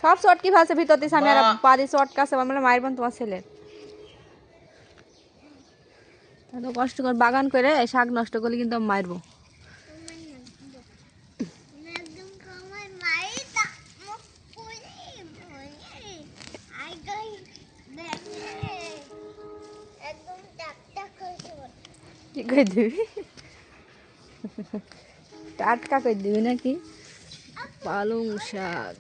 সব চটকি ফেলছে ভিতর দিছে আমি আর বাড়ি চটকাছে আমরা মারবেন তোমার ছেলে এত কষ্ট করে বাগান করে শাক নষ্ট করলে কিন্তু আমি মারবো কি করে দিবি টাটকা করে দিবি নাকি পালং শাক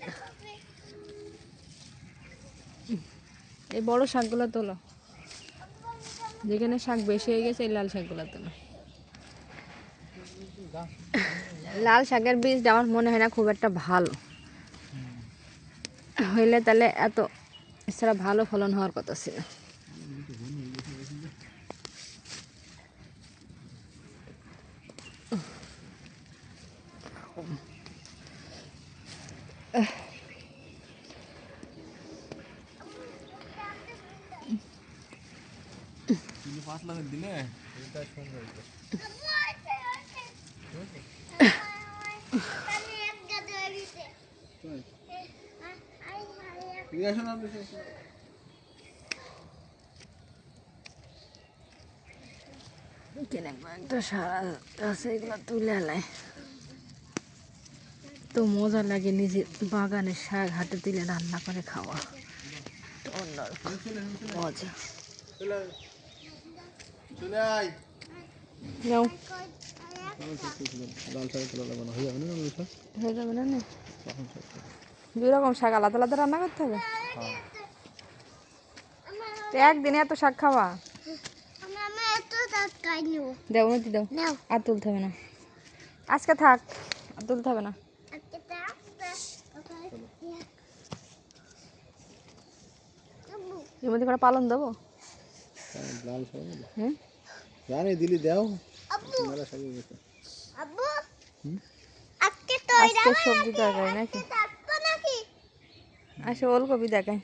এই বড় শাকগুলো তোলো যেখানে শাক বেশি হয়ে গেছে এই লাল শাকগুলো তোলো লাল শাকের বীজটা আমার মনে হয় না খুব একটা ভালো হইলে তাহলে এত এছাড়া ভালো ফলন হওয়ার কথা ছিল একটা সারা আছে এগুলো তুলে আলায় তো মজা লাগে নিজের বাগানের শাক হাতে তুলে রান্না করে খাওয়া মজা দুই রকম শাক আলাদা আলাদা রান্না করতে হবে একদিনে এত শাক খাওয়া দেও মতি দাও আর তুলতে হবে না আজকে থাক আর তুলতে হবে না এর মধ্যে করে পালন দেবো হ্যাঁ জানি দিলি দাও আজকে সবজি তরকারি নাকি আচ্ছা ওলকপি দেখায়